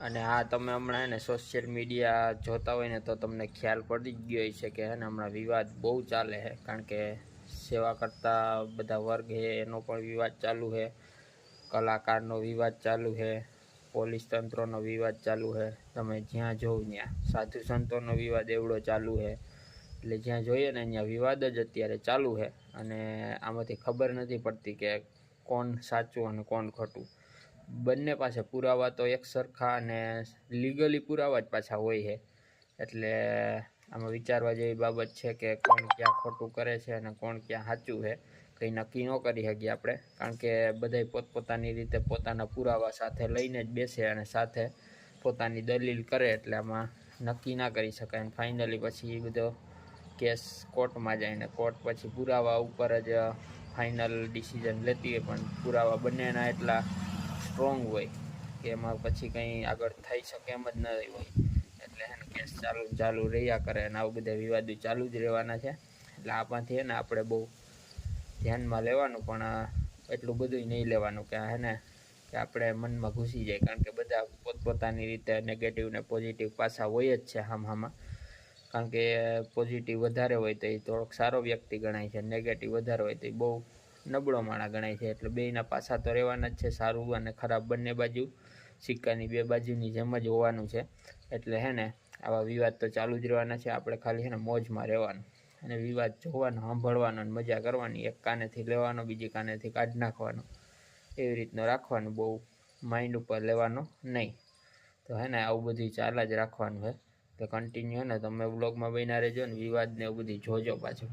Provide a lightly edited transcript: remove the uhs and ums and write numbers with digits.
અને આ તમે હમણાં એને સોશિયલ મીડિયા જોતા હોય ને તો તમને ખ્યાલ પડી જ ગયો છે કે હે ને હમણાં વિવાદ બહુ ચાલે છે. કારણ કે સેવા કરતા બધા વર્ગ છે એનો પણ વિવાદ ચાલુ છે, કલાકારનો વિવાદ ચાલુ છે, પોલીસ તંત્રનો વિવાદ ચાલુ છે. તમે જ્યાં જોવ ત્યાં સાધુ સંતોનો વિવાદ એવડો ચાલુ છે. એટલે જ્યાં જોઈએ ને ત્યાં વિવાદ જ અત્યારે ચાલુ છે. અને આમાંથી ખબર નથી પડતી કે કોણ સાચું અને કોણ ખોટું. બંને પાસે પુરાવા તો એક સરખા અને લીગલી પુરાવા જ પાછા હોય છે. એટલે આમાં વિચારવા જેવી બાબત છે કે કોણ ક્યાં ખોટું કરે છે અને કોણ ક્યાં સાચું છે. કંઈ નક્કી ન કરી શકીએ આપણે, કારણ કે બધાય પોતપોતાની રીતે પોતાના પુરાવા સાથે લઈને જ બેસે અને સાથે પોતાની દલીલ કરે. એટલે આમાં નક્કી ના કરી શકાય. અને ફાઇનલી પછી બધો કેસ કોર્ટમાં જાય ને કોર્ટ પછી પુરાવા ઉપર જ ફાઇનલ ડિસિઝન લેતી હોય. પણ પુરાવા બંનેના એટલા સ્ટ્રોંગ હોય કે એમાં પછી કંઈ આગળ થઈ શકે એમ જ નહીં હોય. એટલે એને કેસ ચાલુ રહ્યા કરે અને આવું બધા વિવાદો ચાલુ જ રહેવાના છે. એટલે આમાંથી ને આપણે બહુ ધ્યાનમાં લેવાનું, પણ એટલું બધું નહીં લેવાનું કે હે ને કે આપણે મનમાં ઘૂસી જાય. કારણ કે બધા પોતપોતાની રીતે નેગેટિવ ને પોઝિટિવ પાસા હોય જ છે હામાં. કારણ કે પોઝિટિવ વધારે હોય તો એ થોડોક સારો વ્યક્તિ ગણાય છે, નેગેટિવ વધારે હોય તો એ બહુ નબળો માણસ ગણાય છે. એટલે બેયના પાસા તો રહેવાના જ છે, સારું અને ખરાબ બંને બાજુ સિક્કાની બે બાજુની જેમ જ હોવાનું છે. એટલે હે ને આવા વિવાદ તો ચાલુ જ રહેવાના છે. આપણે ખાલી છે ને મોજમાં રહેવાનું અને વિવાદ જોવાનો, સાંભળવાનો અને મજા કરવાની. એક કાનેથી લેવાનો, બીજી કાનેથી કાઢી નાખવાનો, એવી રીતનું રાખવાનું. બહુ માઇન્ડ ઉપર લેવાનો નહીં. તો હે ને આવું બધું ચાલ્યા જ રાખવાનું છે. તો કન્ટિન્યુ ને તમે વ્લોગમાં બન્યા રહેજો ને વિવાદ ને એવું બધું જોજો પાછું.